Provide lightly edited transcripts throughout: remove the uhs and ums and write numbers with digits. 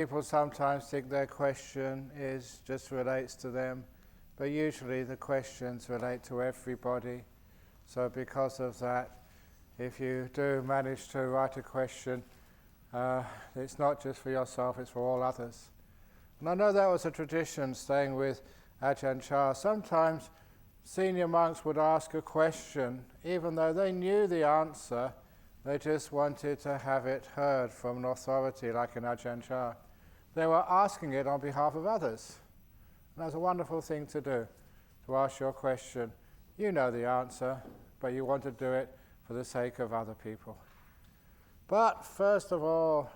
People sometimes think their question just relates to them, but usually the questions relate to everybody. So because of that, if you do manage to write a question, it's not just for yourself, it's for all others. And I know that was a tradition staying with Ajahn. Sometimes senior monks would ask a question, even though they knew the answer, they just wanted to have it heard from an authority like an Ajahn. They were asking it on behalf of others. And that's a wonderful thing to do, to ask your question. You know the answer, but you want to do it for the sake of other people. But first of all,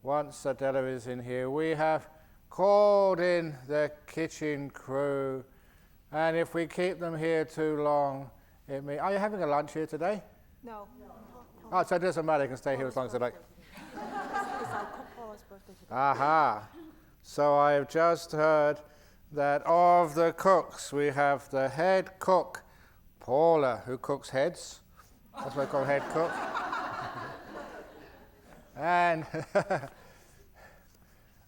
once Adela is in here, we have called in the kitchen crew. And if we keep them here too long, are you having a lunch here today? No. Oh, so it doesn't matter, you can stay here as long as they like. Aha. So I have just heard that of the cooks, we have the head cook, Paula, who cooks heads. That's what I call head cook. And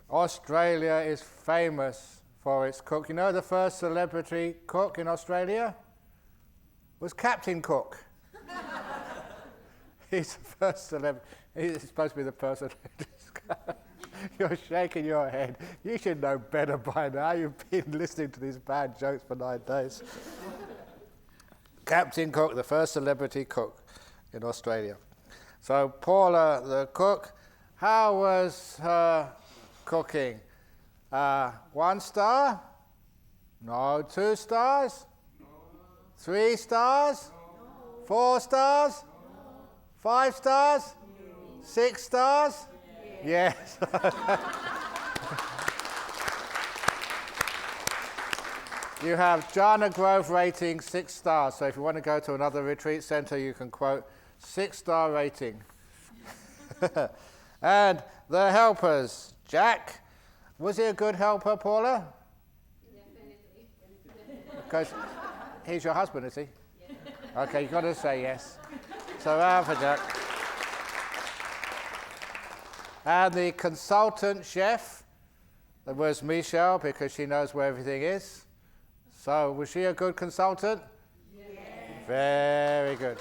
Australia is famous for its cook. You know the first celebrity cook in Australia was Captain Cook. He's the first celebrity. He's supposed to be the person who discovered. You're shaking your head. You should know better by now. You've been listening to these bad jokes for 9 days. Captain Cook, the first celebrity cook in Australia. So Paula, the cook, how was her cooking? 1 star? No. 2 stars? No. 3 stars? No. 4 stars? No. 5 stars? No. 6 stars? Yes. You have Jhana Grove rating 6 stars. So if you want to go to another retreat center, you can quote 6-star rating. And the helpers. Jack, was he a good helper, Paula? Definitely. Because he's your husband, is he? Yeah. Okay, you've got to say yes. So round for Jack. And the consultant chef, that was Michelle, because she knows where everything is. So was she a good consultant? Yes. Very good.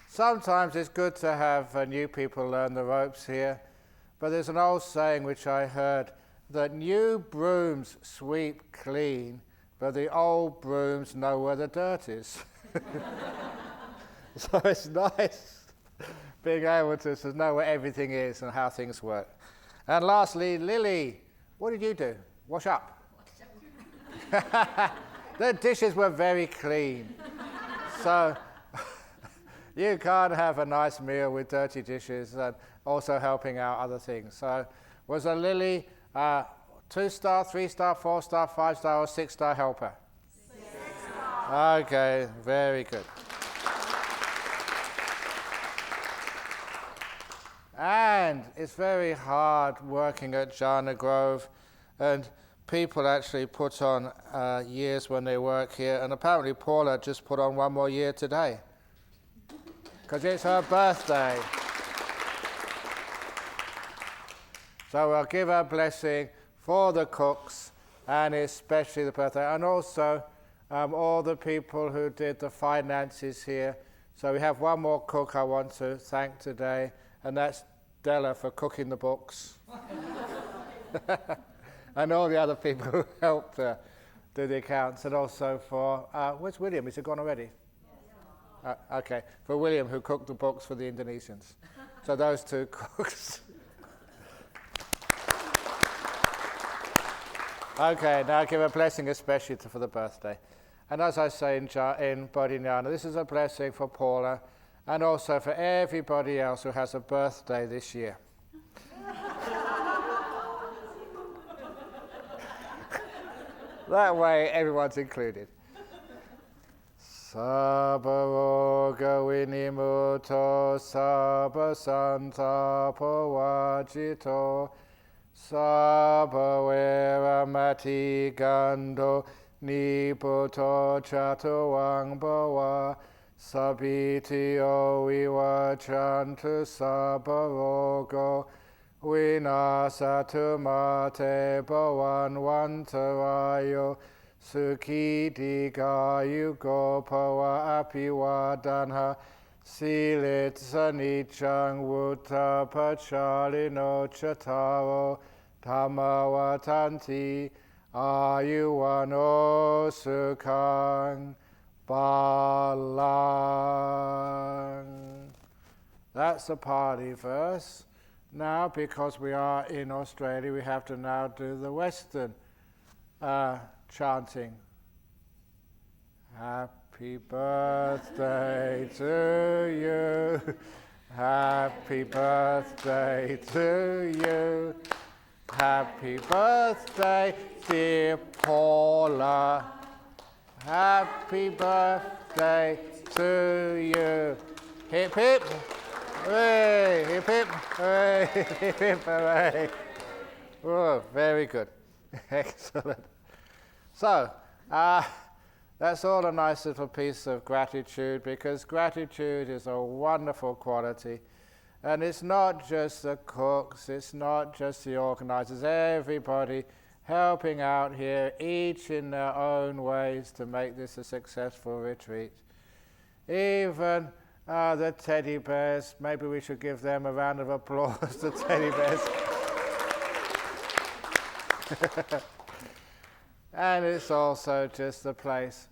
Sometimes it's good to have new people learn the ropes here, but there's an old saying which I heard, that new brooms sweep clean, but the old brooms know where the dirt is. So it's nice being able to know where everything is and how things work. And lastly, Lily, what did you do? Wash up. The dishes were very clean. So you can't have a nice meal with dirty dishes and also helping out other things. So was a Lily 2-star, 3-star, 4-star, 5-star, or 6-star helper? 6-star. Okay, very good. And it's very hard working at Jhana Grove, and people actually put on years when they work here, and apparently Paula just put on 1 more year today, because it's her birthday. So I'll give her a blessing for the cooks, and especially the birthday, and also all the people who did the finances here. So we have 1 more cook I want to thank today, and that's Della for cooking the books. And all the other people who helped do the accounts, and also for, where's William? Is he gone already? Yes. Okay, for William who cooked the books for the Indonesians. So those 2 cooks. Okay, now give a blessing especially for the birthday. And as I say in Bodhinyana, this is a blessing for Paula, and also for everybody else who has a birthday this year. That way everyone's included. Sabba roga vinimuto, sabba santapo vajito, sabba vera mati gando, niputo chato wang bawa, Sabitio vivachantu sabarogo vinasatu mate bhavanvantarayo sukhi dikayugo pawa apivadanha silit sanichang vuttapachalino chataro dhammavatanti ayuvano sukhang balang. That's a Pali verse. Now, because we are in Australia, we have to now do the Western chanting. Happy birthday to you. Happy birthday to you. Happy birthday, dear Paula. Happy birthday to you. Hip hip. Hooray, hip hip. Hooray, hip hip. Hooray. Oh, very good. Excellent. So, that's all a nice little piece of gratitude, because gratitude is a wonderful quality. And it's not just the cooks, it's not just the organizers, everybody helping out here, each in their own ways to make this a successful retreat. Even the teddy bears, maybe we should give them a round of applause, the teddy bears. And it's also just the place.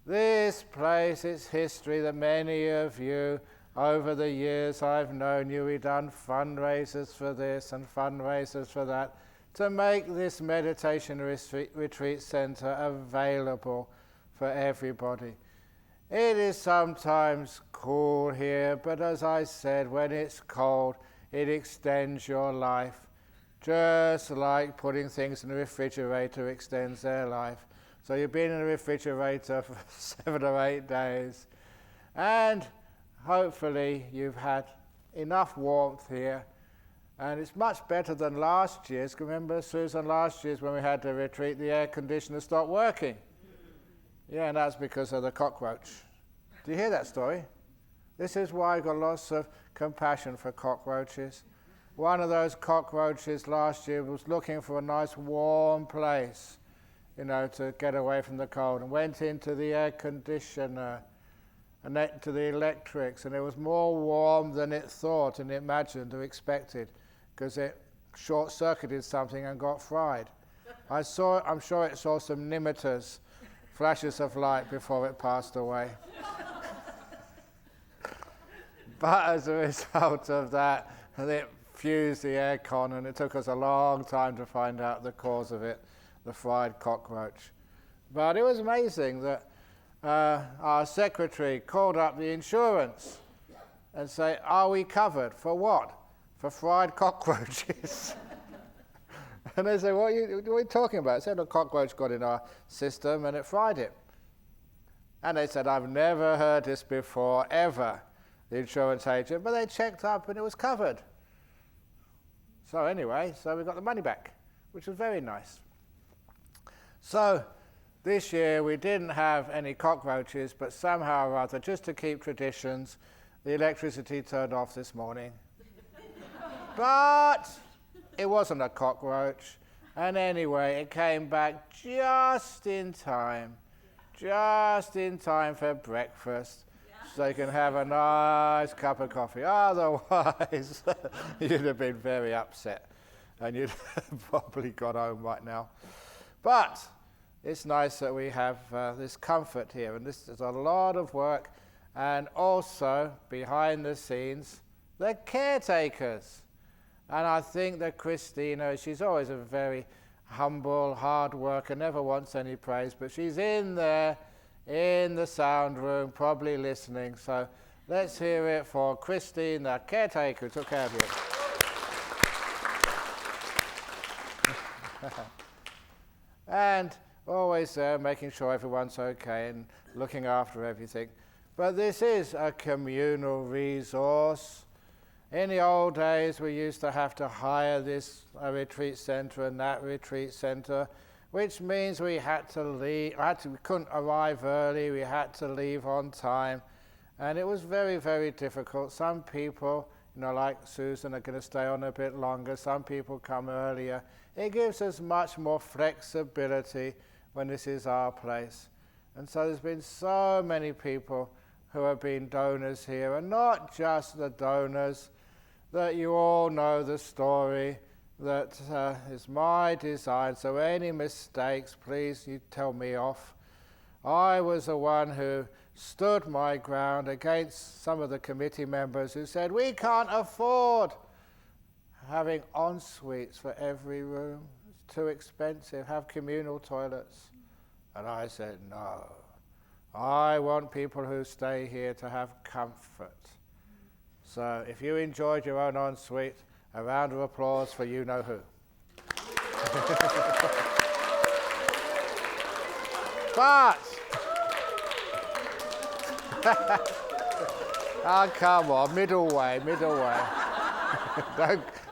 This place, its history, that many of you, over the years I've known you, we've done fundraisers for this and fundraisers for that, to make this meditation retreat center available for everybody. It is sometimes cool here, but as I said, when it's cold, it extends your life. Just like putting things in the refrigerator extends their life. So you've been in the refrigerator for 7 or 8 days, and hopefully you've had enough warmth here. And it's much better than last year's. Remember, Susan, last year's when we had the retreat, the air conditioner stopped working. Yeah, and that's because of the cockroach. Do you hear that story? This is why I've got lots of compassion for cockroaches. One of those cockroaches last year was looking for a nice warm place, to get away from the cold, and went into the air conditioner and then to the electrics, and it was more warm than it thought and imagined or expected, because it short-circuited something and got fried. I'm sure it saw some nimiters, flashes of light, before it passed away. But as a result of that, it fused the aircon, and it took us a long time to find out the cause of it, the fried cockroach. But it was amazing that our secretary called up the insurance and said, "Are we covered for what? For fried cockroaches?" And they said, what are you talking about? I said, a cockroach got in our system and it fried it. And they said, "I've never heard this before, ever," the insurance agent, but they checked up and it was covered. So anyway, we got the money back, which was very nice. So this year we didn't have any cockroaches, but somehow or other, just to keep traditions, the electricity turned off this morning. But it wasn't a cockroach, and anyway, it came back just in time for breakfast, so you can have a nice cup of coffee. Otherwise, you'd have been very upset, and you'd have probably got home right now. But it's nice that we have this comfort here, and this is a lot of work, and also, behind the scenes, the caretakers. And I think that Christina, she's always a very humble, hard worker, never wants any praise, but she's in there, in the sound room, probably listening. So let's hear it for Christine, the caretaker who took care of you. And always there, making sure everyone's okay and looking after everything. But this is a communal resource. In the old days, we used to have to hire this retreat center and that retreat center, which means we had to leave. We couldn't arrive early. We had to leave on time, And it was very, very difficult. Some people, like Susan, are going to stay on a bit longer. Some people come earlier. It gives us much more flexibility when this is our place. And so there's been so many people who have been donors here, and not just the donors, that you all know the story that is my design. So any mistakes, please, you tell me off. I was the one who stood my ground against some of the committee members who said, we can't afford having en-suites for every room. It's too expensive. Have communal toilets. And I said, no. I want people who stay here to have comfort. So if you enjoyed your own en-suite, a round of applause for you-know-who. But, oh, come on, middle way.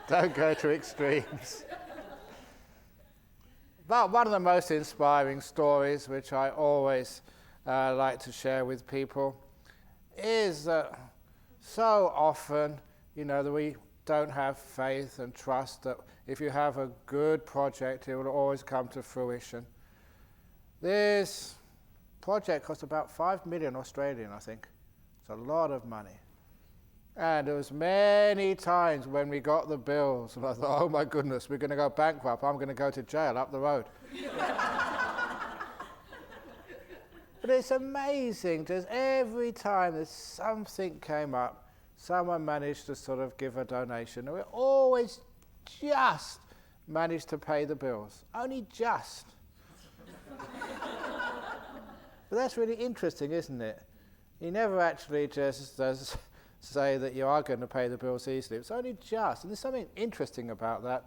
don't go to extremes. But one of the most inspiring stories, which I always like to share with people, is that so often, that we don't have faith and trust that if you have a good project, it will always come to fruition. This project cost about 5 million Australian, I think. It's a lot of money. And there was many times when we got the bills, and I thought, oh my goodness, we're going to go bankrupt. I'm going to go to jail up the road. But it's amazing, just every time that something came up, someone managed to sort of give a donation. And we always just managed to pay the bills. Only just. But that's really interesting, isn't it? He never actually just does say that you are going to pay the bills easily. It's only just. And there's something interesting about that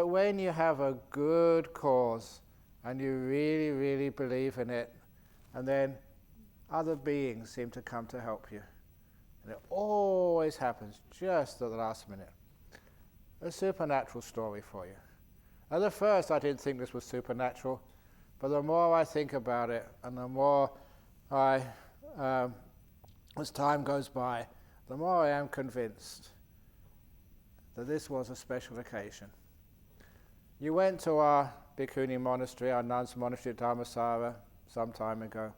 when you have a good cause and you really, really believe in it, and then other beings seem to come to help you. And it always happens just at the last minute. A supernatural story for you. At the first, I didn't think this was supernatural, but the more I think about it, and the more as time goes by, the more I am convinced that this was a special occasion. You went to our Bhikkhuni monastery, our nuns' monastery at Dharmasara, some time ago.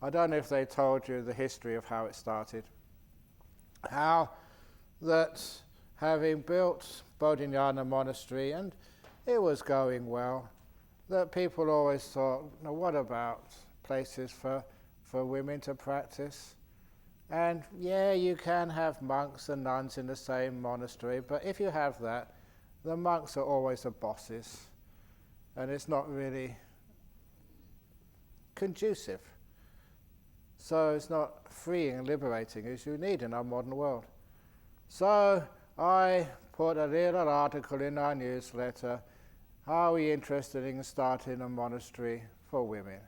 I don't know if they told you the history of how it started. How that having built Bodhinyana monastery, and it was going well, that people always thought, what about places for women to practice? And yeah, you can have monks and nuns in the same monastery, but if you have that, the monks are always the bosses, and it's not really conducive. So it's not freeing and liberating as you need in our modern world. So I put a little article in our newsletter, are we interested in starting a monastery for women?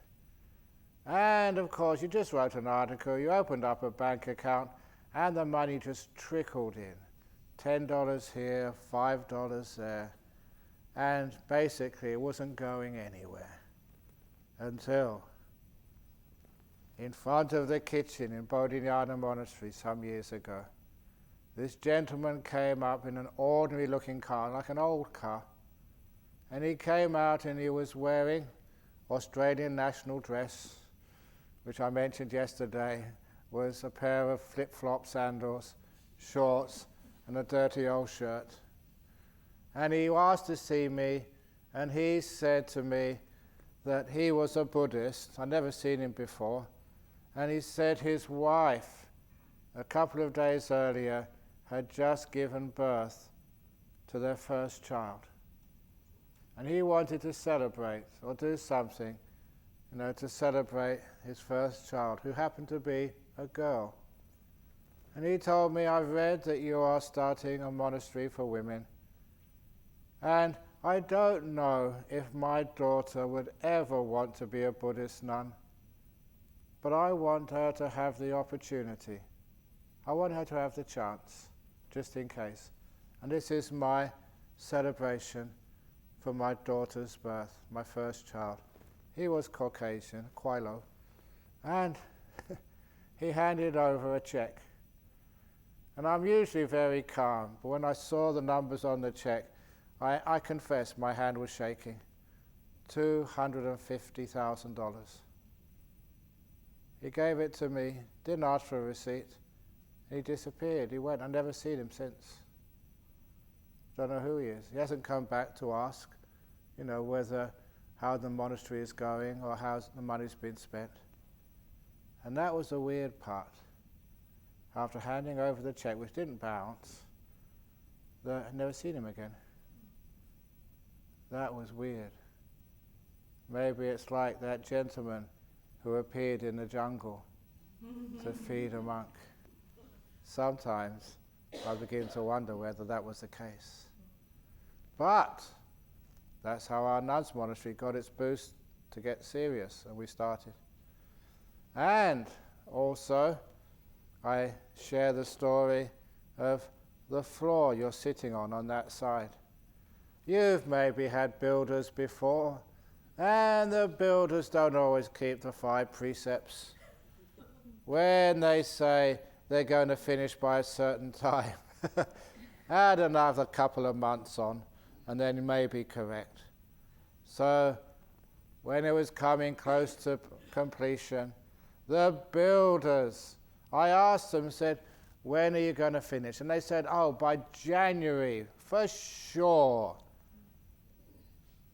And of course, you just wrote an article, you opened up a bank account, and the money just trickled in. $10 here, $5 there. And basically, it wasn't going anywhere. Until, in front of the kitchen in Bodhinyana Monastery some years ago, this gentleman came up in an ordinary looking car, like an old car. And he came out and he was wearing Australian national dress, which I mentioned yesterday, was a pair of flip-flop sandals, shorts, and a dirty old shirt. And he asked to see me, and he said to me that he was a Buddhist. I'd never seen him before. And he said his wife, a couple of days earlier, had just given birth to their first child. And he wanted to celebrate, or do something, to celebrate his first child, who happened to be a girl. And he told me, I've read that you are starting a monastery for women. And I don't know if my daughter would ever want to be a Buddhist nun, but I want her to have the opportunity. I want her to have the chance, just in case. And this is my celebration for my daughter's birth, my first child. He was Caucasian, Quilo. And he handed over a check. And I'm usually very calm, but when I saw the numbers on the check, I confess my hand was shaking. $250,000. He gave it to me, didn't ask for a receipt. He disappeared. He went. I've never seen him since. Don't know who he is. He hasn't come back to ask, whether how the monastery is going or how the money's been spent. And that was the weird part. After handing over the check, which didn't bounce, I'd never seen him again. That was weird. Maybe it's like that gentleman who appeared in the jungle to feed a monk. Sometimes I begin to wonder whether that was the case. But that's how our nuns' monastery got its boost to get serious, and we started. And also, I share the story of the floor you're sitting on that side. You've maybe had builders before, and the builders don't always keep the 5 precepts. When they say they're going to finish by a certain time, add another couple of months on, and then you may be correct. So, when it was coming close to completion, the builders, I asked them, said, when are you going to finish? And they said, by January, for sure.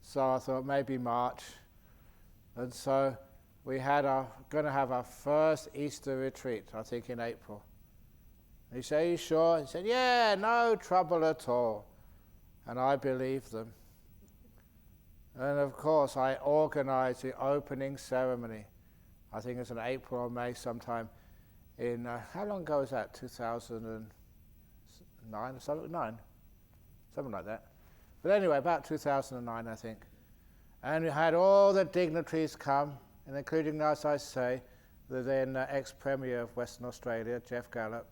So I thought maybe March. And so we going to have our first Easter retreat, I think in April. And he said, are you sure? He said, yeah, no trouble at all. And I believed them. And of course, I organized the opening ceremony. I think it's in April or May sometime in, how long ago was that? 2009 or something? 9? Something like that. But anyway, about 2009, I think. And we had all the dignitaries come, and including, as I say, the then ex-premier of Western Australia, Jeff Gallop,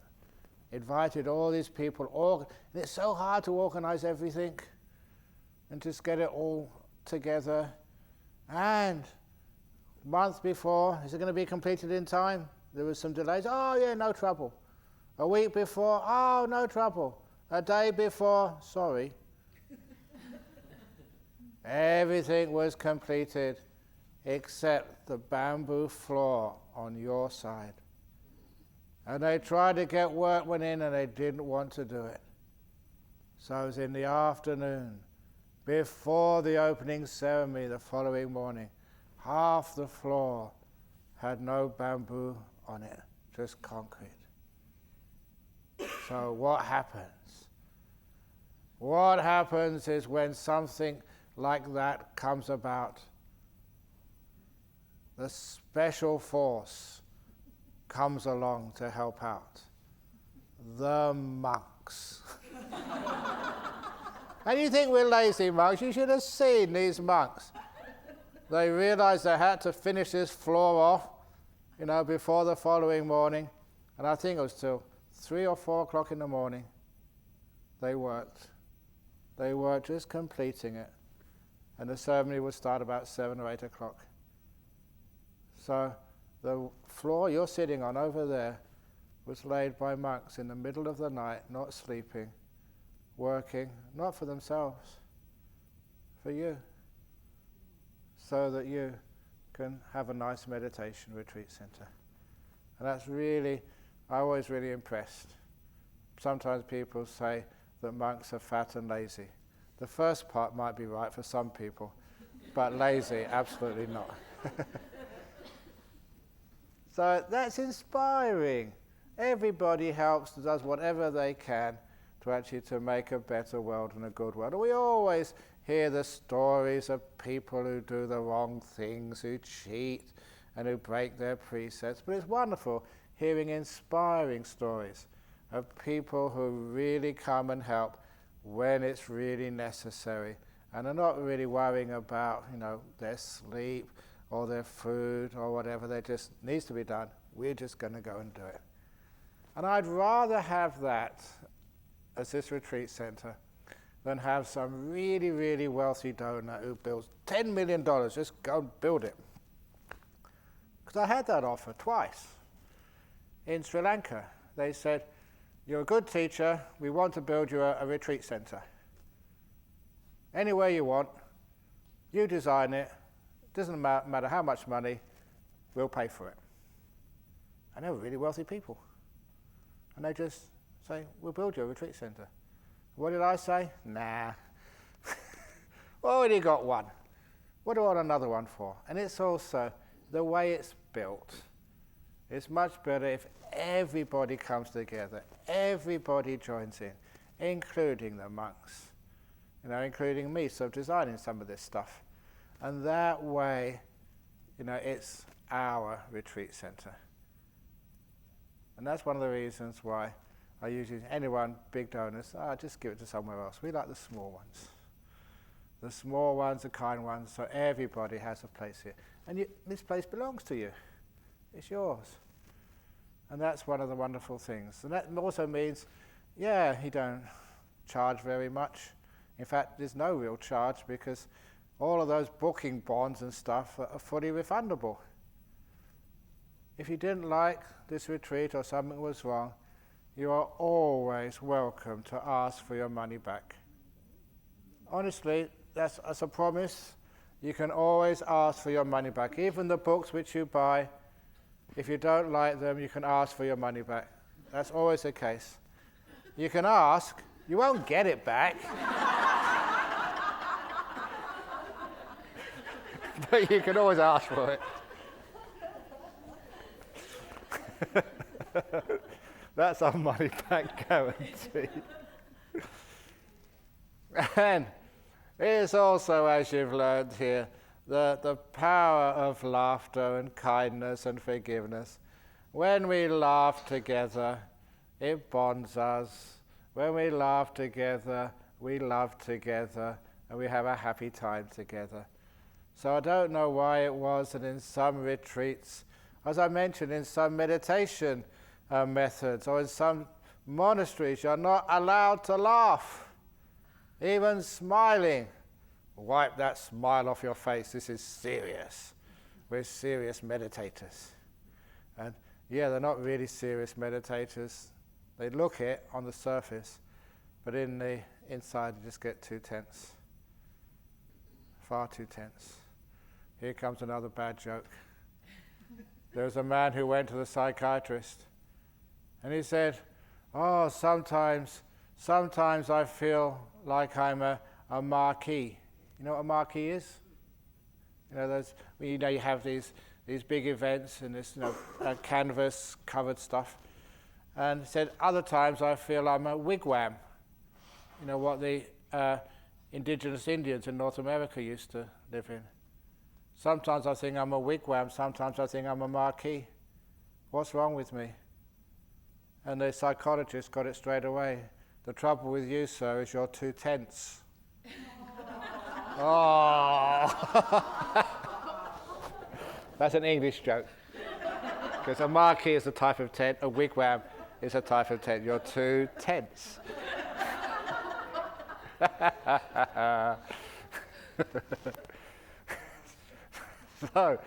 invited all these people. And it's so hard to organize everything and just get it all together. And a month before, is it going to be completed in time? There was some delays. Oh, yeah, no trouble. A week before, oh, no trouble. A day before, sorry. Everything was completed except the bamboo floor on your side. And they tried to get workmen in and they didn't want to do it. So it was in the afternoon, before the opening ceremony the following morning, half the floor had no bamboo on it, just concrete. So what happens? What happens is when something like that comes about, the special force comes along to help out. The monks. And you think we're lazy monks? You should have seen these monks. They realized they had to finish this floor off, before the following morning. And I think it was till 3 or 4 o'clock in the morning. They worked. They were just completing it. And the ceremony would start about 7 or 8 o'clock. So the floor you're sitting on over there was laid by monks in the middle of the night, not sleeping, working, not for themselves, for you, so that you can have a nice meditation retreat center. And that's really, I was really impressed. Sometimes people say that monks are fat and lazy. The first part might be right for some people, but lazy, absolutely not. So that's inspiring. Everybody helps, does whatever they can to make a better world and a good world. And we always hear the stories of people who do the wrong things, who cheat and who break their precepts. But it's wonderful hearing inspiring stories of people who really come and help when it's really necessary and are not really worrying about, their sleep or their food or whatever. They just needs to be done. We're just going to go and do it. And I'd rather have that as this retreat center than have some really, really wealthy donor who builds $10 million, just go and build it. Because I had that offer twice. in Sri Lanka. They said, you're a good teacher, we want to build you a retreat centre. Anywhere you want, you design it, doesn't matter how much money, we'll pay for it. And they were really wealthy people. And they just say, we'll build you a retreat centre. What did I say? Nah. Already got one. What do I want another one for? And it's also the way it's built. It's much better if everybody comes together, everybody joins in, including the monks, including me, so designing some of this stuff. And that way, it's our retreat centre. And that's one of the reasons why I usually, anyone, big donors, just give it to somewhere else. We like the small ones. The small ones, the kind ones, so everybody has a place here. And this place belongs to you. It's yours. And that's one of the wonderful things. And that also means, you don't charge very much. In fact, there's no real charge because all of those booking bonds and stuff are fully refundable. If you didn't like this retreat or something was wrong, you are always welcome to ask for your money back. Honestly, that's a promise. You can always ask for your money back. Even the books which you buy, if you don't like them, you can ask for your money back. That's always the case. You can ask, you won't get it back. But you can always ask for it. That's our money back guarantee. And it's also, as you've learned here, the power of laughter and kindness and forgiveness. When we laugh together, it bonds us. When we laugh together, we love together, and we have a happy time together. So I don't know why it was that in some retreats, as I mentioned, in some meditation methods or in some monasteries, you're not allowed to laugh. Even smiling. Wipe that smile off your face. This is serious. We're serious meditators. And they're not really serious meditators. They look it on the surface, but in the inside you just get too tense. Far too tense. Here comes another bad joke. There was a man who went to the psychiatrist and he said, sometimes I feel like I'm a marquee. You know what a marquee is? You have these big events and this canvas covered stuff. And he said, other times I feel I'm a wigwam. You know what the indigenous Indians in North America used to live in. Sometimes I think I'm a wigwam, sometimes I think I'm a marquee. What's wrong with me? And the psychologist got it straight away. The trouble with you, sir, is you're too tense. Oh! That's an English joke. Because a marquee is a type of tent, a wigwam is a type of tent. You're too tense. So,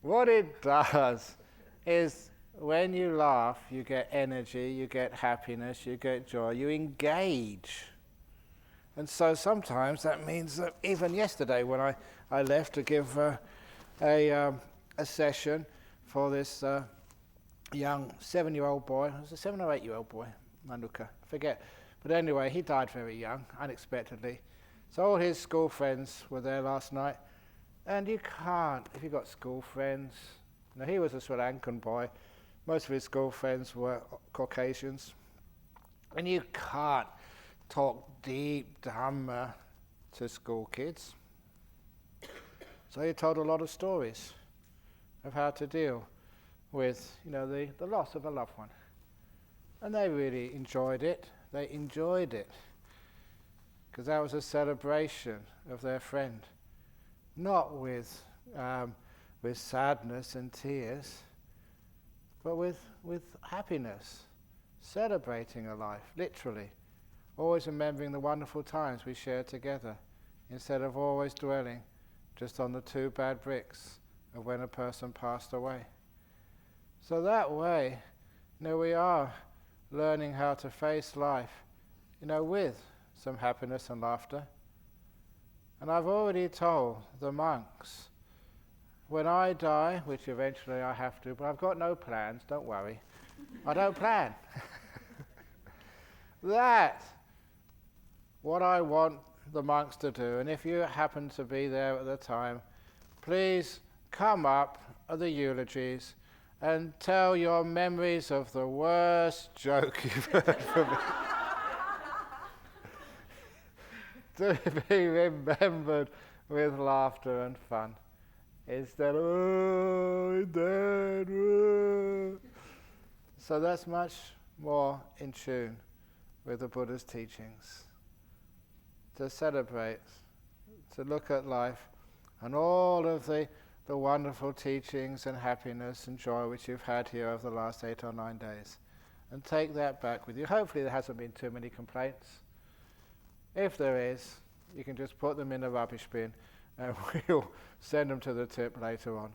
what it does is when you laugh, you get energy, you get happiness, you get joy, you engage. And so sometimes that means that even yesterday when I left to give a session for this young 7-year-old boy, it was a 7 or 8-year-old boy, Manuka, I forget. But anyway, he died very young, unexpectedly. So all his school friends were there last night. And you can't, if you've got school friends, he was a Sri Lankan boy, most of his school friends were Caucasians, and you can't talk deep Dhamma to school kids. So he told a lot of stories of how to deal with, the loss of a loved one. And they really enjoyed it. They enjoyed it because that was a celebration of their friend. Not with sadness and tears, but with happiness, celebrating a life, literally. Always remembering the wonderful times we shared together, instead of always dwelling just on the 2 bad bricks of when a person passed away. So that way, We are learning how to face life, with some happiness and laughter. And I've already told the monks, when I die, which eventually I have to, but I've got no plans, don't worry. I don't plan. That, what I want the monks to do, and if you happen to be there at the time, please come up at the eulogies and tell your memories of the worst joke you've heard from me. To be remembered with laughter and fun. Instead of, oh, Dad, oh. So that's much more in tune with the Buddha's teachings. To celebrate, to look at life and all of the wonderful teachings and happiness and joy which you've had here over the last 8 or 9 days. And take that back with you. Hopefully there hasn't been too many complaints. If there is, you can just put them in the rubbish bin and we'll send them to the tip later on.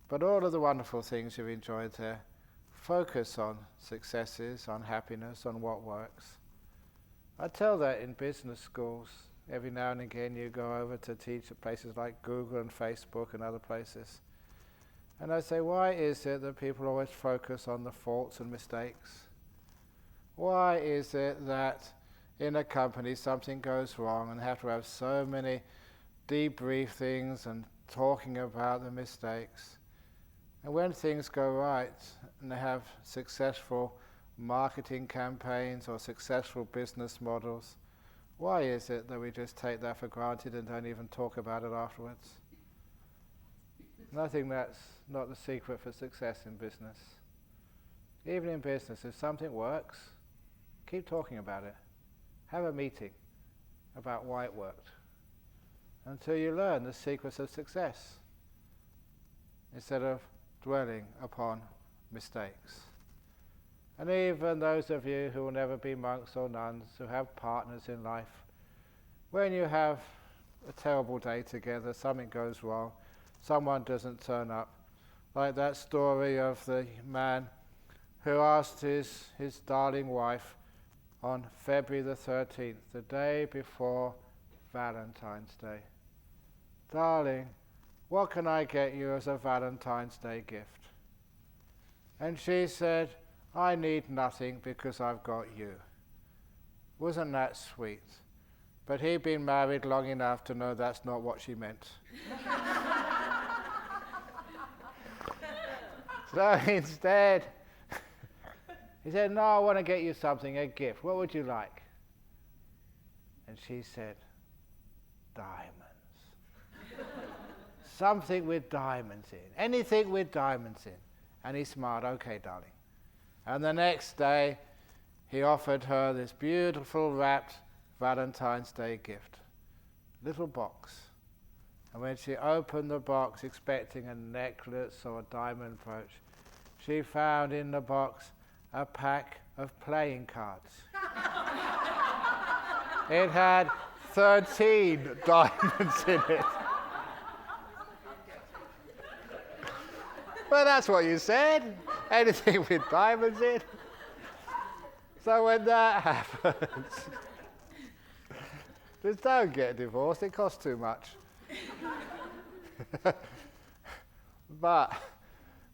But all of the wonderful things you've enjoyed there, focus on successes, on happiness, on what works. I tell that in business schools. Every now and again you go over to teach at places like Google and Facebook and other places. And I say, why is it that people always focus on the faults and mistakes? Why is it that in a company something goes wrong and have to have so many debriefings and talking about the mistakes? And when things go right and they have successful marketing campaigns or successful business models, why is it that we just take that for granted and don't even talk about it afterwards? And I think that's not the secret for success in business. Even in business, if something works, keep talking about it. Have a meeting about why it worked until you learn the secrets of success instead of dwelling upon mistakes. And even those of you who will never be monks or nuns, who have partners in life, when you have a terrible day together, something goes wrong, someone doesn't turn up, like that story of the man who asked his darling wife on February the 13th, the day before Valentine's Day, "Darling, what can I get you as a Valentine's Day gift?" And she said, "I need nothing because I've got you." Wasn't that sweet? But he'd been married long enough to know that's not what she meant. So instead, he said, "No, I want to get you something, a gift. What would you like?" And she said, "Diamonds." Something with diamonds in. Anything with diamonds in. And he smiled, "Okay, darling." And the next day, he offered her this beautiful wrapped Valentine's Day gift. Little box. And when she opened the box expecting a necklace or a diamond brooch, she found in the box a pack of playing cards. It had 13 diamonds in it. Well, that's what you said. Anything with diamonds in. So when that happens, just don't get divorced. It costs too much. But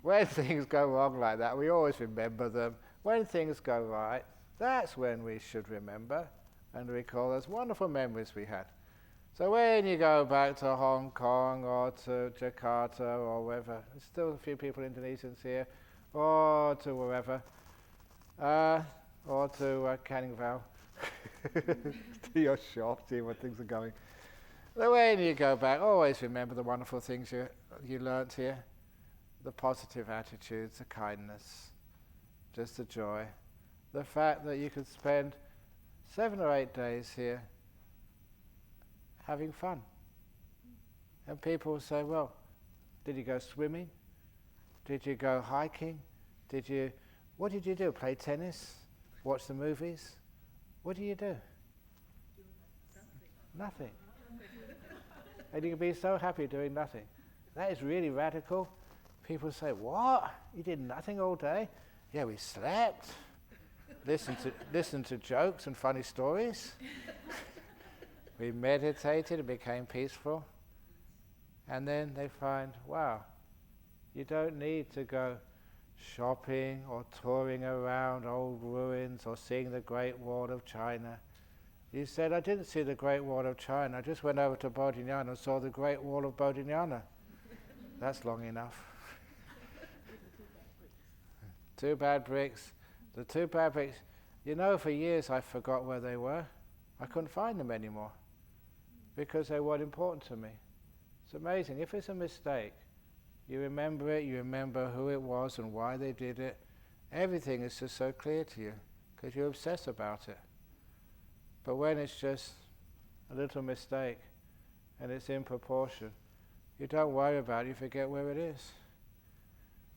when things go wrong like that, we always remember them. When things go right, that's when we should remember and recall those wonderful memories we had. So when you go back to Hong Kong or to Jakarta or wherever, there's still a few people Indonesians here, or to wherever, or to Canning Vale, to your shop, see what things are going. So when you go back, always remember the wonderful things you learnt here, the positive attitudes, the kindness, just the joy, the fact that you could spend 7 or 8 days here having fun. And people will say, "Well, did you go swimming? Did you go hiking? What did you do? Play tennis? Watch the movies? What do you do?" Nothing. And you can be so happy doing nothing. That is really radical. People say, "What? You did nothing all day?" Yeah, we slept, listened to jokes and funny stories. We meditated and became peaceful. And then they find, wow, you don't need to go shopping or touring around old ruins or seeing the Great Wall of China. You said, I didn't see the Great Wall of China. I just went over to Bodhinyana and saw the Great Wall of Bodhinyana. That's long enough. 2 bad bricks. The 2 bad bricks, for years I forgot where they were. I couldn't find them anymore because they weren't important to me. It's amazing. If it's a mistake, you remember it, you remember who it was and why they did it. Everything is just so clear to you because you obsess about it. But when it's just a little mistake and it's in proportion, you don't worry about it, you forget where it is.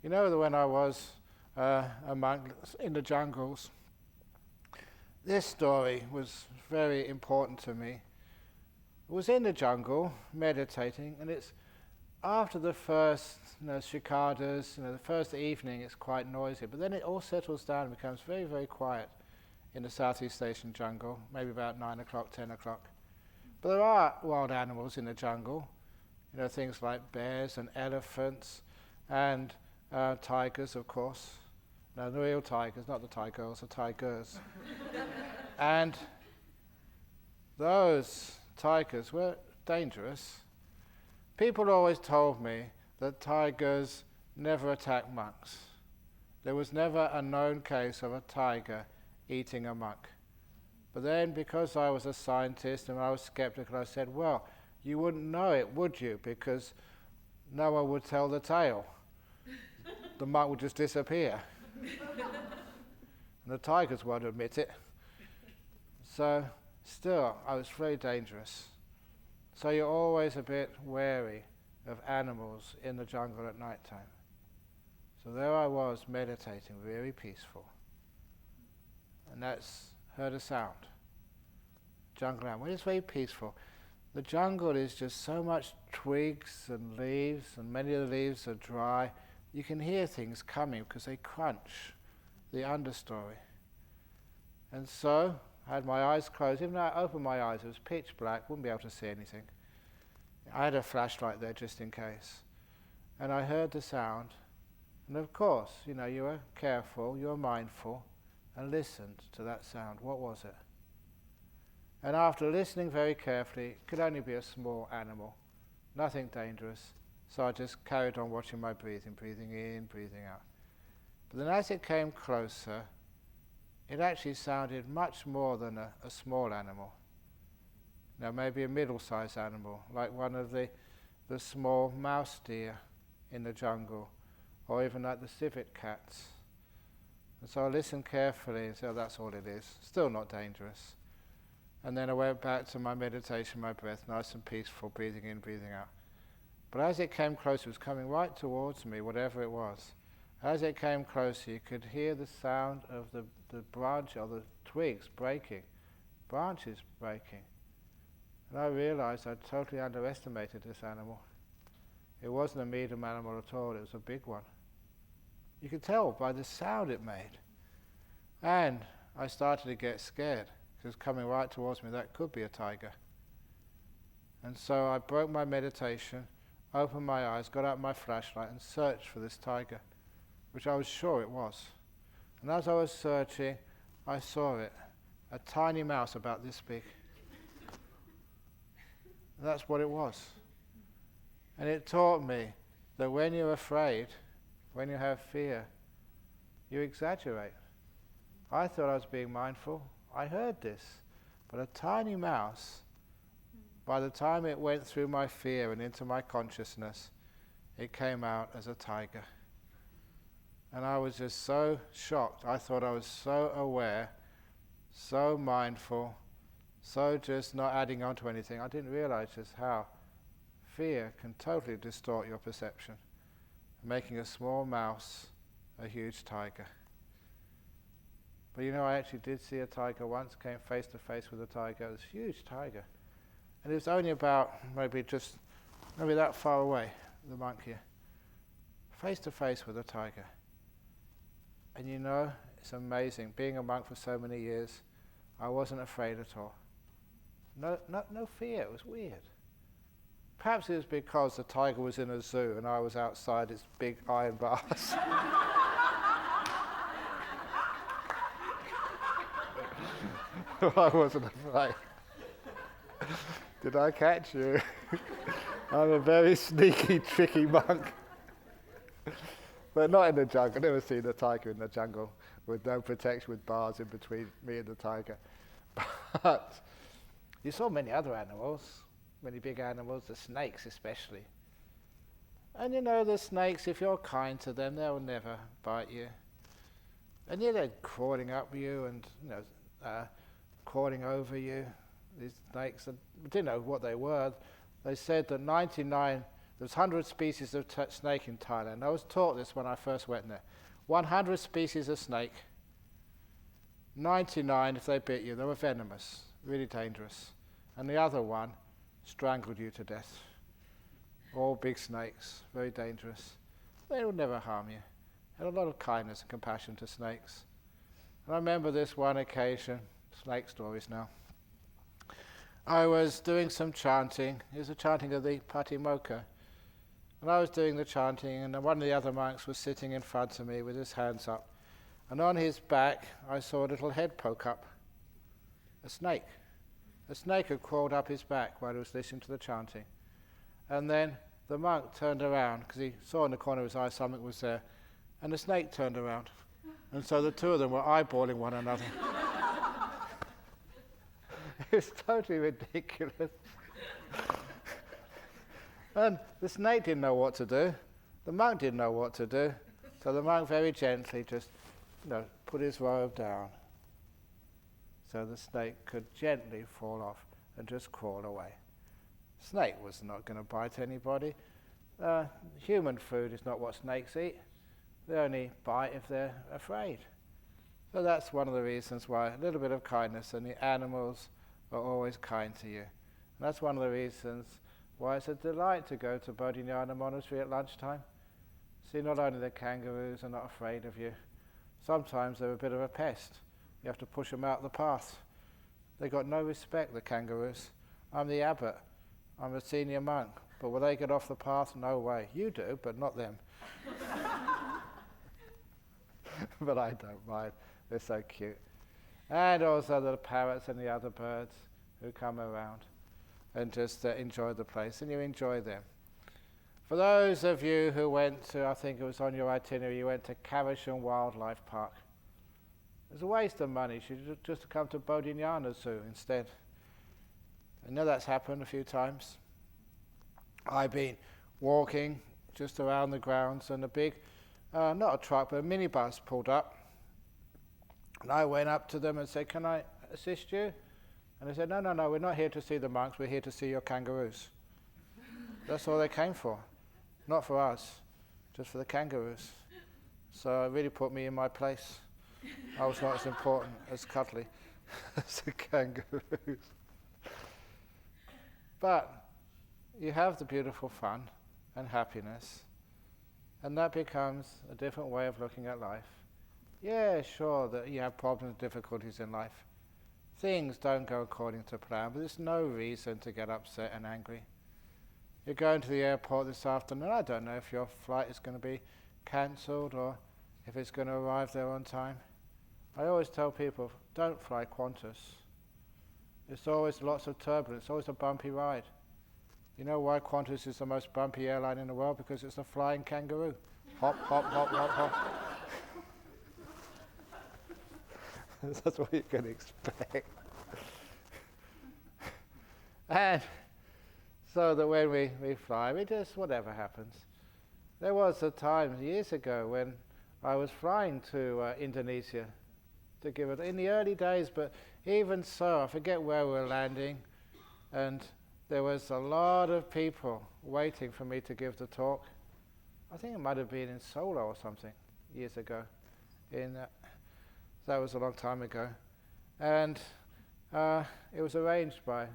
You know that when I was a monk in the jungles, this story was very important to me. I was in the jungle meditating, and it's after the first cicadas, the first evening it's quite noisy, but then it all settles down and becomes very, very quiet in the Southeast Asian jungle, maybe about 9 o'clock, 10 o'clock. But there are wild animals in the jungle, things like bears and elephants and tigers, of course. No, the real tigers, not the tigers, the tigers. And those tigers were dangerous. People always told me that tigers never attack monks. There was never a known case of a tiger eating a monk. But then, because I was a scientist and I was skeptical, I said, well, you wouldn't know it, would you? Because no one would tell the tale. The monk would just disappear. And the tigers won't admit it. So, still, I was very dangerous. So you're always a bit wary of animals in the jungle at night time. So there I was meditating, very peaceful. And heard a sound. Jungle animal. When it's very peaceful, the jungle is just so much twigs and leaves, and many of the leaves are dry. You can hear things coming because they crunch the understory. And so I had my eyes closed. Even though I opened my eyes, it was pitch black, wouldn't be able to see anything. I had a flashlight there just in case. And I heard the sound. And of course, you were careful, you were mindful, and listened to that sound. What was it? And after listening very carefully, it could only be a small animal, nothing dangerous. So I just carried on watching my breathing in, breathing out. But then as it came closer, it actually sounded much more than a small animal. Now maybe a middle-sized animal, like one of the small mouse deer in the jungle, or even like the civet cats. And so I listened carefully and said, oh, that's all it is. Still not dangerous. And then I went back to my meditation, my breath, nice and peaceful, breathing in, breathing out. But as it came closer, it was coming right towards me, whatever it was. As it came closer, you could hear the sound of the branch or the twigs breaking, branches breaking. And I realized I'd totally underestimated this animal. It wasn't a medium animal at all, it was a big one. You could tell by the sound it made. And I started to get scared. It was coming right towards me. That could be a tiger. And so I broke my meditation, opened my eyes, got out my flashlight and searched for this tiger, which I was sure it was. And as I was searching, I saw it, a tiny mouse about this big. And that's what it was. And it taught me that when you're afraid, when you have fear, you exaggerate. I thought I was being mindful. I heard this. But a tiny mouse, by the time it went through my fear and into my consciousness, it came out as a tiger. And I was just so shocked. I thought I was so aware, so mindful, so just not adding on to anything. I didn't realize just how fear can totally distort your perception, making a small mouse a huge tiger. But I actually did see a tiger once, came face to face with a tiger. It was a huge tiger. And it was only about maybe that far away, the monk here. Face to face with a tiger. And it's amazing. Being a monk for so many years, I wasn't afraid at all. No fear. It was weird. Perhaps it was because the tiger was in a zoo and I was outside its big iron bars. I wasn't afraid. Did I catch you? I'm a very sneaky, tricky monk. But not in the jungle. I've never seen a tiger in the jungle with no protection, with bars in between me and the tiger. But you saw many other animals, many big animals, the snakes especially. And the snakes, if you're kind to them, they'll never bite you. And they're crawling up you and crawling over you. These snakes, we didn't know what they were. They said that there's 100 species of snake in Thailand. I was taught this when I first went there. 100 species of snake. 99, if they bit you, they were venomous, really dangerous. And the other one strangled you to death. All big snakes, very dangerous. They will never harm you. Had a lot of kindness and compassion to snakes. And I remember this one occasion, snake stories now. I was doing some chanting. It was a chanting of the Patimokkha. And I was doing the chanting, and one of the other monks was sitting in front of me with his hands up. And on his back, I saw a little head poke up. A snake. A snake had crawled up his back while he was listening to the chanting. And then the monk turned around, because he saw in the corner of his eye something was there, and the snake turned around. And so the two of them were eyeballing one another. It was totally ridiculous. And the snake didn't know what to do. The monk didn't know what to do. So the monk very gently just, put his robe down. So the snake could gently fall off and just crawl away. Snake was not going to bite anybody. Human food is not what snakes eat. They only bite if they're afraid. So that's one of the reasons why a little bit of kindness, and the animals are always kind to you. And that's one of the reasons why it's a delight to go to Bodhinyana Monastery at lunchtime. See, not only the kangaroos are not afraid of you, sometimes they're a bit of a pest. You have to push them out the path. They've got no respect, the kangaroos. I'm the abbot. I'm a senior monk. But will they get off the path? No way. You do, but not them. But I don't mind. They're so cute. And also the parrots and the other birds who come around and just enjoy the place, and you enjoy them. For those of you who went to, I think it was on your itinerary, you went to Kavashan Wildlife Park. It's a waste of money. You should just come to Bodhinyana Zoo instead. I know that's happened a few times. I've been walking just around the grounds, and a big, not a truck, but a minibus pulled up. And I went up to them and said, "Can I assist you?" And they said, No, we're not here to see the monks, we're here to see your kangaroos. That's all they came for. Not for us, just for the kangaroos. So it really put me in my place. I was not as important as cuddly as the kangaroos. But you have the beautiful fun and happiness, and that becomes a different way of looking at life. Yeah, sure, that you have problems and difficulties in life. Things don't go according to plan, but there's no reason to get upset and angry. You're going to the airport this afternoon. I don't know if your flight is going to be cancelled or if it's going to arrive there on time. I always tell people, don't fly Qantas. It's always lots of turbulence, always a bumpy ride. You know why Qantas is the most bumpy airline in the world? Because it's a flying kangaroo. Hop, hop, hop, hop, hop. That's what you can expect. And so that when we fly, we just, whatever happens. There was a time years ago when I was flying to Indonesia to give it, in the early days, but even so, I forget where we were landing, and there was a lot of people waiting for me to give the talk. I think it might have been in Solo or something years ago. That was a long time ago. And it was arranged by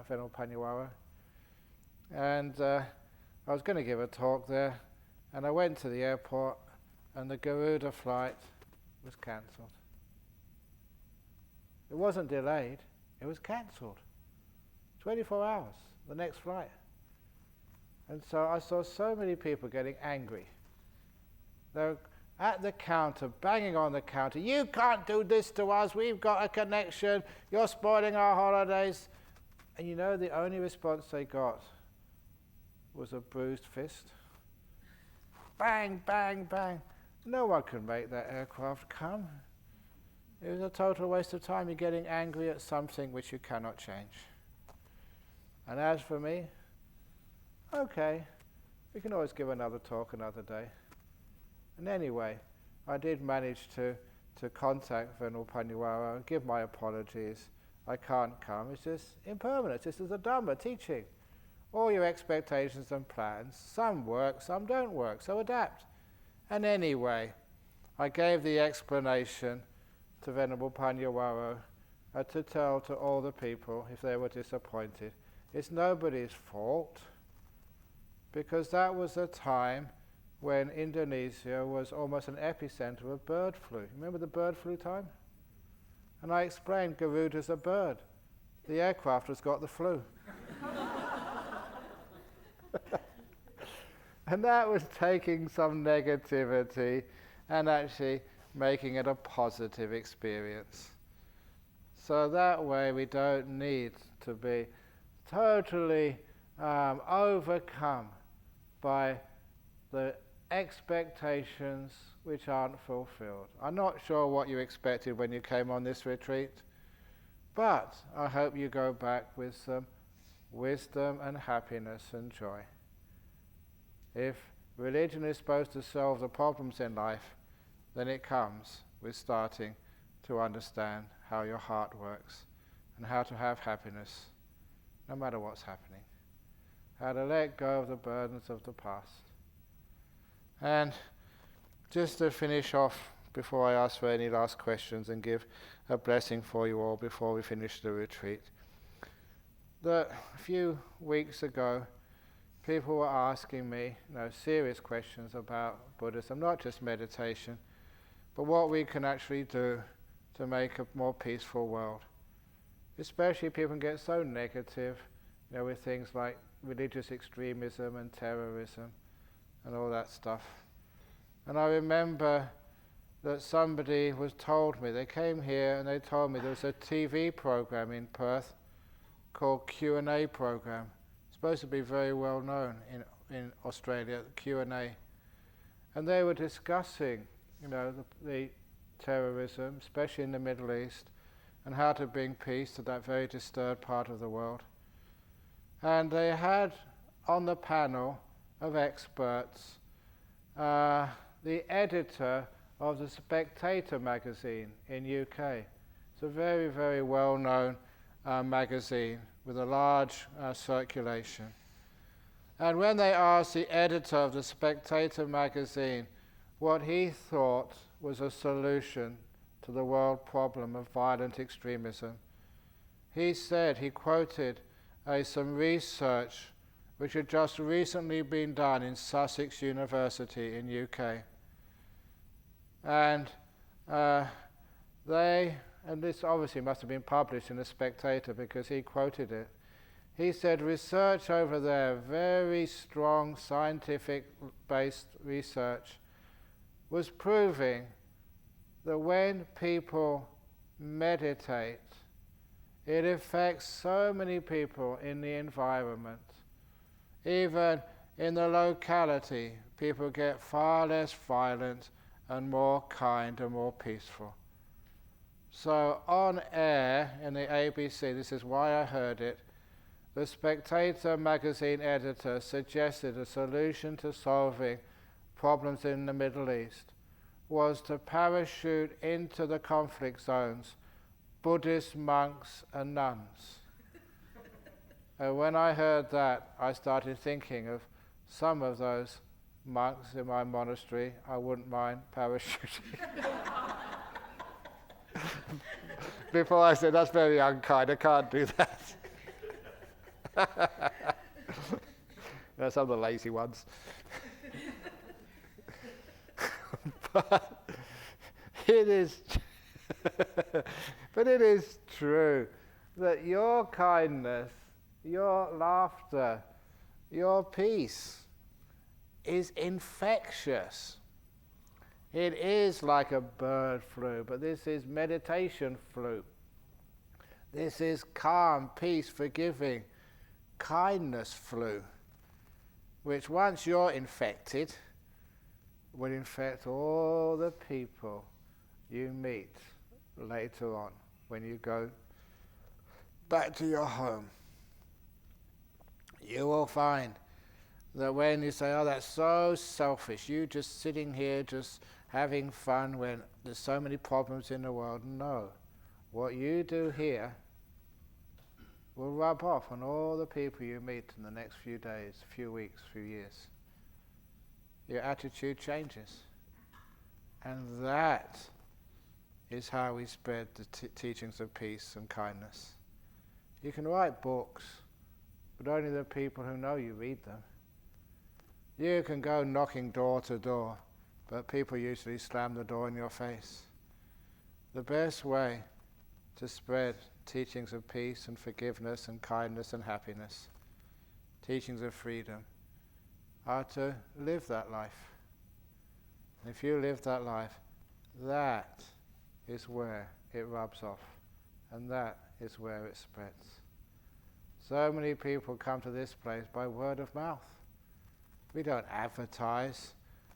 Venerable Panyawara. And I was going to give a talk there, and I went to the airport, and the Garuda flight was cancelled. It wasn't delayed, it was cancelled. 24 hours, the next flight. And so I saw so many people getting angry. They're at the counter, banging on the counter. You can't do this to us, we've got a connection, you're spoiling our holidays. And you know, the only response they got was a bruised fist. Bang, bang, bang. No one can make that aircraft come. It was a total waste of time. You're getting angry at something which you cannot change. And as for me, okay, we can always give another talk another day. And anyway, I did manage to contact Venerable Panyawara and give my apologies. I can't come. It's just impermanence. This is a Dhamma teaching. All your expectations and plans, some work, some don't work, so adapt. And anyway, I gave the explanation to Venerable Panyawara to tell to all the people if they were disappointed. It's nobody's fault, because that was a time when Indonesia was almost an epicenter of bird flu. Remember the bird flu time? And I explained Garuda's a bird. The aircraft has got the flu. And that was taking some negativity and actually making it a positive experience. So that way we don't need to be totally overcome by the expectations which aren't fulfilled. I'm not sure what you expected when you came on this retreat, but I hope you go back with some wisdom and happiness and joy. If religion is supposed to solve the problems in life, then it comes with starting to understand how your heart works and how to have happiness no matter what's happening. How to let go of the burdens of the past. And just to finish off, before I ask for any last questions and give a blessing for you all before we finish the retreat, that a few weeks ago, people were asking me, serious questions about Buddhism, not just meditation, but what we can actually do to make a more peaceful world. Especially people can get so negative, with things like religious extremism and terrorism and all that stuff. And I remember that somebody was told me, they came here and they told me there was a TV program in Perth called Q&A program. It's supposed to be very well known in Australia, Q&A. And they were discussing, the terrorism, especially in the Middle East, and how to bring peace to that very disturbed part of the world. And they had on the panel of experts the editor of the Spectator magazine in UK. It's a very, very well-known magazine with a large circulation. And when they asked the editor of the Spectator magazine what he thought was a solution to the world problem of violent extremism, he quoted some research which had just recently been done in Sussex University in UK. And this obviously must have been published in The Spectator because he quoted it. He said research over there, very strong scientific-based research, was proving that when people meditate, it affects so many people in the environment. Even in the locality, people get far less violent and more kind and more peaceful. So on air in the ABC, this is why I heard it, the Spectator magazine editor suggested a solution to solving problems in the Middle East was to parachute into the conflict zones Buddhist monks and nuns. And when I heard that, I started thinking of some of those monks in my monastery. I wouldn't mind parachuting. Before I said, that's very unkind, I can't do that. Some of the lazy ones. But it is, but it is true that your kindness, your laughter, your peace is infectious. It is like a bird flu, but this is meditation flu. This is calm, peace, forgiving, kindness flu, which once you're infected, will infect all the people you meet later on when you go back to your home. You will find that when you say, oh, that's so selfish, you just sitting here just having fun when there's so many problems in the world. No. What you do here will rub off on all the people you meet in the next few days, few weeks, few years. Your attitude changes. And that is how we spread the teachings of peace and kindness. You can write books, but only the people who know you read them. You can go knocking door to door, but people usually slam the door in your face. The best way to spread teachings of peace and forgiveness and kindness and happiness, teachings of freedom, are to live that life. And if you live that life, that is where it rubs off, and that is where it spreads. So many people come to this place by word of mouth. We don't advertise.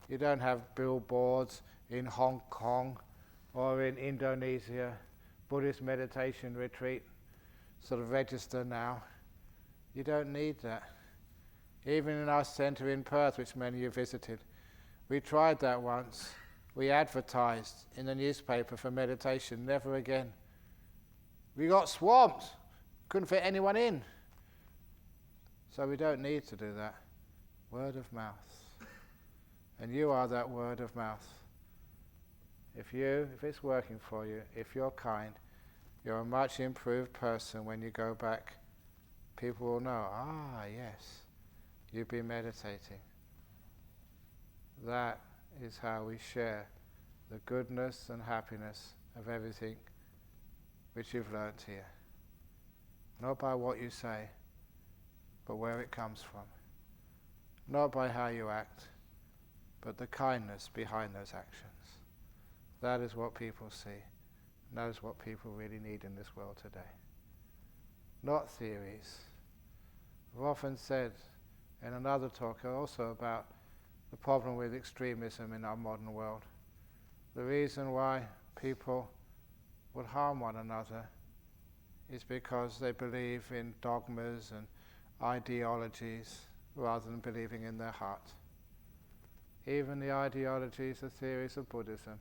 You don't have billboards in Hong Kong or in Indonesia, Buddhist meditation retreat, sort of register now. You don't need that. Even in our centre in Perth, which many of you visited, we tried that once. We advertised in the newspaper for meditation, never again. We got swamped, couldn't fit anyone in. So we don't need to do that. Word of mouth. And you are that word of mouth. If it's working for you, if you're kind, you're a much improved person when you go back. People will know, yes, you've been meditating. That is how we share the goodness and happiness of everything which you've learnt here. Not by what you say, but where it comes from. Not by how you act, but the kindness behind those actions. That is what people see. And that is what people really need in this world today. Not theories. I've often said in another talk also about the problem with extremism in our modern world. The reason why people would harm one another is because they believe in dogmas and ideologies rather than believing in their heart. Even the ideologies, the theories of Buddhism,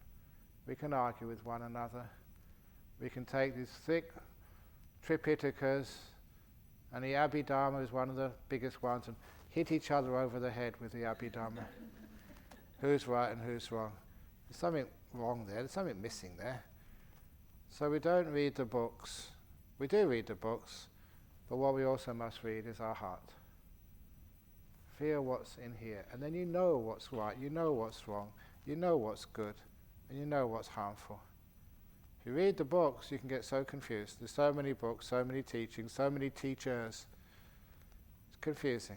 we can argue with one another. We can take these thick Tripitakas, and the Abhidharma is one of the biggest ones, and hit each other over the head with the Abhidharma. Who's right and who's wrong? There's something wrong there, there's something missing there. So we don't read the books. We do read the books, but what we also must read is our heart. Feel what's in here, and then you know what's right, you know what's wrong, you know what's good, and you know what's harmful. If you read the books, you can get so confused. There's so many books, so many teachings, so many teachers. It's confusing.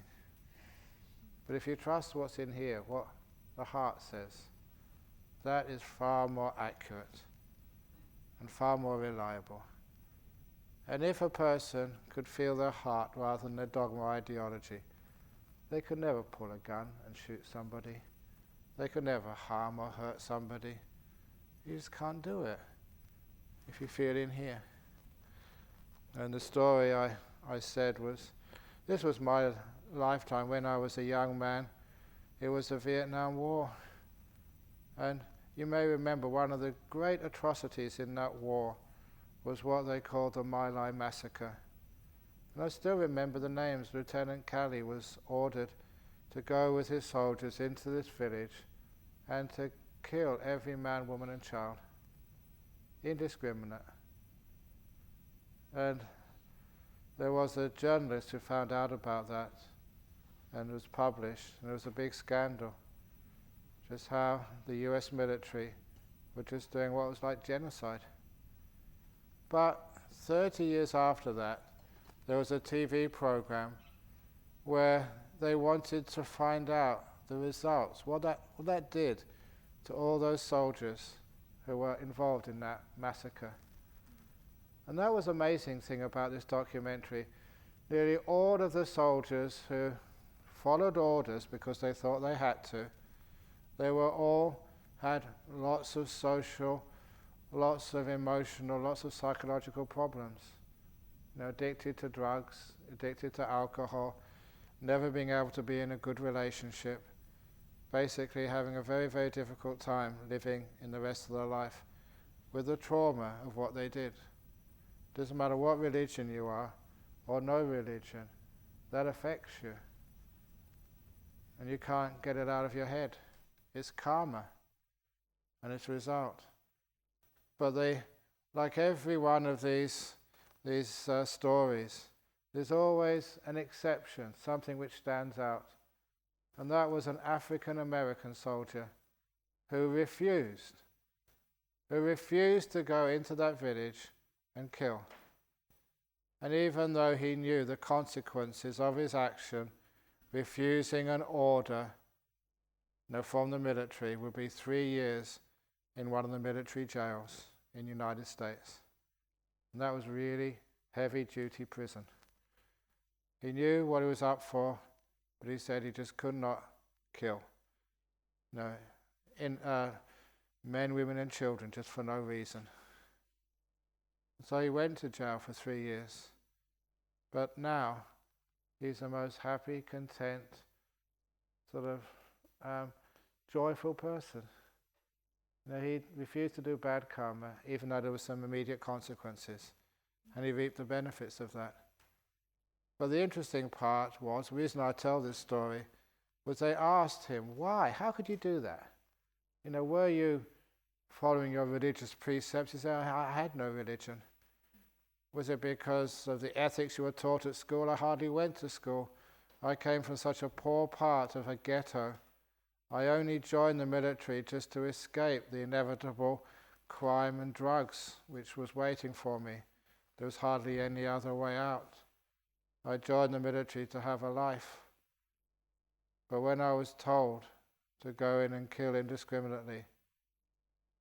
But if you trust what's in here, what the heart says, that is far more accurate and far more reliable. And if a person could feel their heart rather than their dogma ideology, they could never pull a gun and shoot somebody. They could never harm or hurt somebody. You just can't do it if you feel in here. And the story I said was, this was my lifetime when I was a young man. It was the Vietnam War. And you may remember one of the great atrocities in that war was what they called the My Lai massacre. And I still remember the names. Lieutenant Calley was ordered to go with his soldiers into this village and to kill every man, woman and child. Indiscriminate. And there was a journalist who found out about that and it was published, and it was a big scandal. Just how the US military were just doing what was like genocide. But 30 years after that, there was a TV program where they wanted to find out the results, what that did to all those soldiers who were involved in that massacre. And that was the amazing thing about this documentary. Nearly all of the soldiers who followed orders because they thought they had to, they were all had lots of social, lots of emotional, lots of psychological problems. Addicted to drugs, addicted to alcohol, never being able to be in a good relationship, basically having a very, very difficult time living in the rest of their life with the trauma of what they did. Doesn't matter what religion you are or no religion, that affects you. And you can't get it out of your head. It's karma and its result. But like every one of these stories, there's always an exception, something which stands out. And that was an African American soldier who refused to go into that village and kill. And even though he knew the consequences of his action, refusing an order from the military would be 3 years in one of the military jails in the United States. And that was really heavy-duty prison. He knew what he was up for, but he said he just could not kill. Men, women and children, just for no reason. So he went to jail for 3 years. But now, he's the most happy, content, sort of joyful person. He refused to do bad karma, even though there were some immediate consequences. And he reaped the benefits of that. But the interesting part was, the reason I tell this story, was they asked him, why? How could you do that? Were you following your religious precepts? He said, I had no religion. Was it because of the ethics you were taught at school? I hardly went to school. I came from such a poor part of a ghetto. I only joined the military just to escape the inevitable crime and drugs which was waiting for me. There was hardly any other way out. I joined the military to have a life. But when I was told to go in and kill indiscriminately,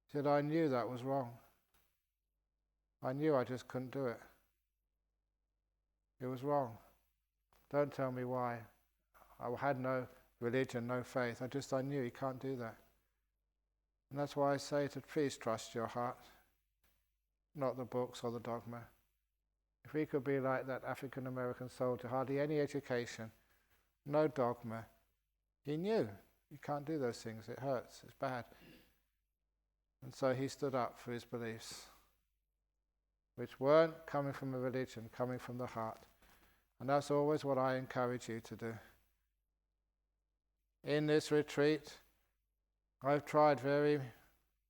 he said, I knew that was wrong. I knew I just couldn't do it. It was wrong. Don't tell me why. I had no religion, no faith. I knew you can't do that. And that's why I say to please trust your heart, not the books or the dogma. If we could be like that African American soldier, hardly any education, no dogma, he knew you can't do those things. It hurts. It's bad. And so he stood up for his beliefs, which weren't coming from a religion, coming from the heart. And that's always what I encourage you to do. In this retreat, I've tried very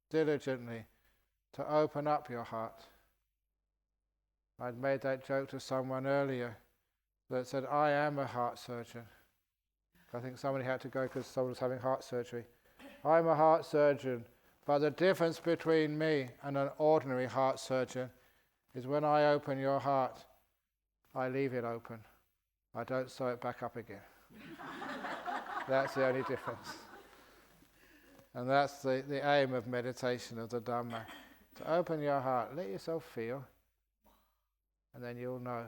diligently to open up your heart. I'd made that joke to someone earlier that said, I am a heart surgeon. I think somebody had to go because someone was having heart surgery. I'm a heart surgeon, but the difference between me and an ordinary heart surgeon is when I open your heart, I leave it open. I don't sew it back up again. That's the only difference. And that's the aim of meditation, of the Dhamma. To open your heart, let yourself feel, and then you'll know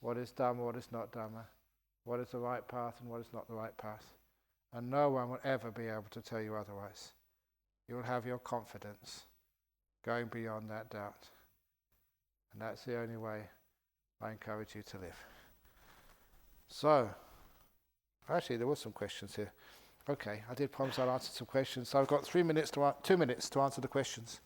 what is Dhamma, what is not Dhamma, what is the right path and what is not the right path. And no one will ever be able to tell you otherwise. You'll have your confidence going beyond that doubt. And that's the only way I encourage you to live. So, actually there were some questions here. Okay, I did promise I'd answer some questions, so I've got 2 minutes to answer the questions.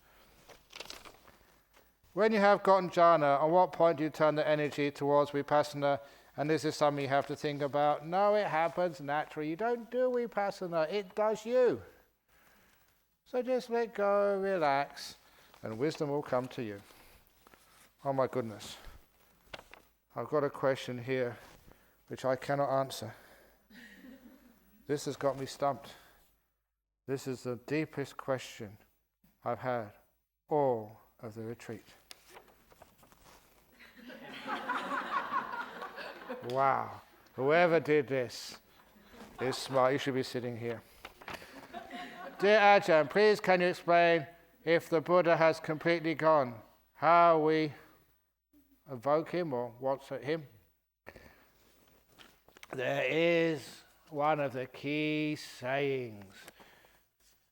When you have gotten jhana, at what point do you turn the energy towards vipassana? And this is something you have to think about. No, it happens naturally. You don't do vipassana, it does you. So just let go, relax, and wisdom will come to you. Oh my goodness. I've got a question here which I cannot answer. This has got me stumped. This is the deepest question I've had all of the retreat. Wow. Whoever did this is smart. You should be sitting here. Dear Ajahn, please can you explain if the Buddha has completely gone, how we evoke him or what's at him? There is one of the key sayings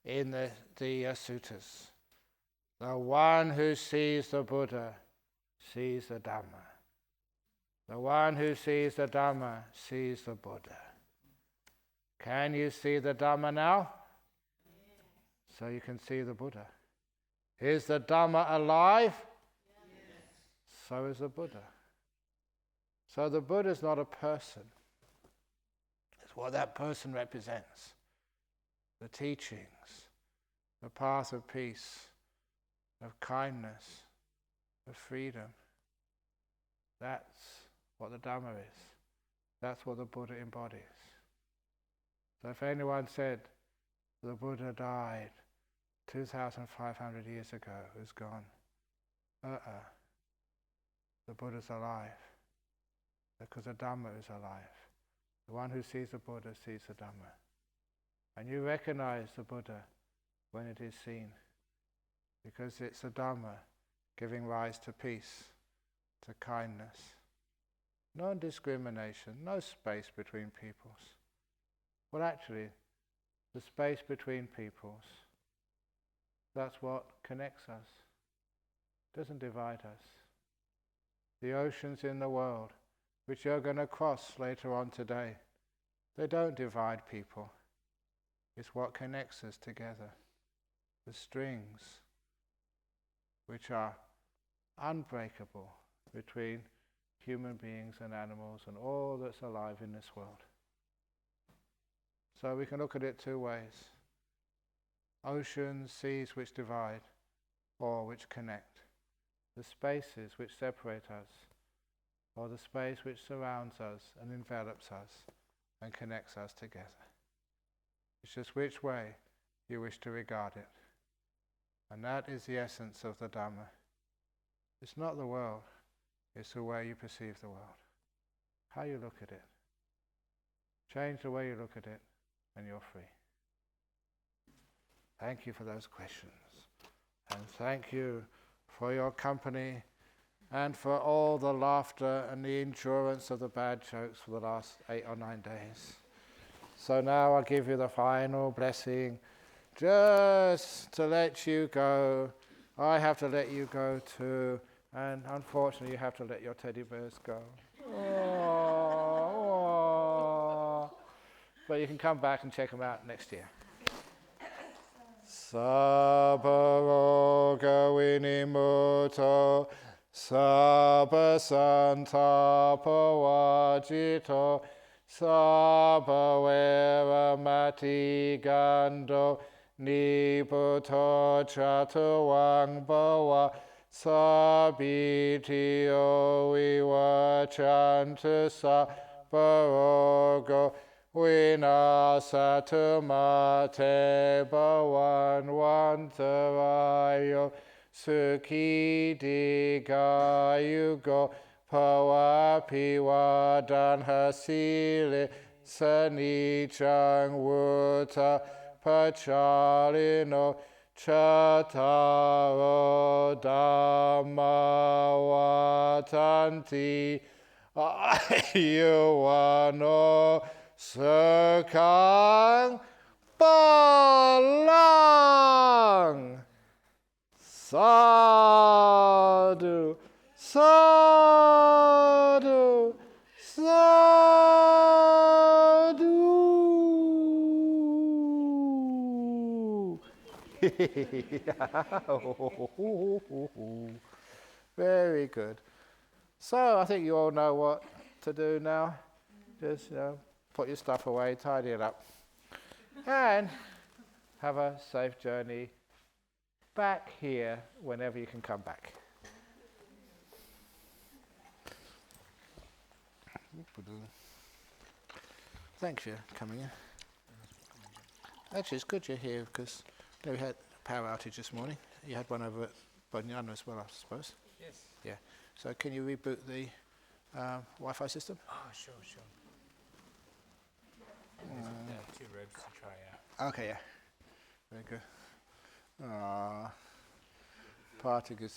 in the suttas. The one who sees the Buddha sees the Dhamma. The one who sees the Dhamma sees the Buddha. Can you see the Dhamma now? Yes. So you can see the Buddha. Is the Dhamma alive? Yes. So is the Buddha. So the Buddha is not a person. It's what that person represents. The teachings, the path of peace, of kindness, of freedom. That's what the Dhamma is. That's what the Buddha embodies. So if anyone said the Buddha died 2,500 years ago, who's gone? The Buddha's alive. Because the Dhamma is alive. The one who sees the Buddha sees the Dhamma. And you recognize the Buddha when it is seen. Because it's the Dhamma giving rise to peace, to kindness. Non-discrimination, no space between peoples. Well, actually, the space between peoples, that's what connects us. It doesn't divide us. The oceans in the world, which you're going to cross later on today, they don't divide people. It's what connects us together. The strings, which are unbreakable between human beings and animals and all that's alive in this world. So we can look at it two ways. Oceans, seas which divide or which connect. The spaces which separate us or the space which surrounds us and envelops us and connects us together. It's just which way you wish to regard it. And that is the essence of the Dhamma. It's not the world, it's the way you perceive the world. How you look at it. Change the way you look at it and you're free. Thank you for those questions. And thank you for your company and for all the laughter and the endurance of the bad jokes for the last 8 or 9 days. So now I'll give you the final blessing just to let you go. I have to let you go too. And unfortunately, you have to let your teddy bears go. Oh. But you can come back and check them out next year. Sabbaroga vinimuto, sabba santapavajito, sabba vera mati gando, niputo chatuwang bhawa, sabitio vivachantu sabbaroga, Vinasatu mate bhavan vantarayo sukhi digayugo pavapivadan hasile sanichang vuta pachalino chataro dhamma vatanti ayuvano Sekang Balang Sadhu Sadhu Sadhu. Very good. So I think you all know what to do now. Just put your stuff away, tidy it up, and have a safe journey back here whenever you can come back. Thanks for coming in. Actually, it's good you're here because we had power outage this morning. You had one over at Bonyana as well, I suppose. Yes. Yeah. So can you reboot the Wi-Fi system? Oh, sure. There are 2 robes to try out. Okay, yeah. Very good. Party good.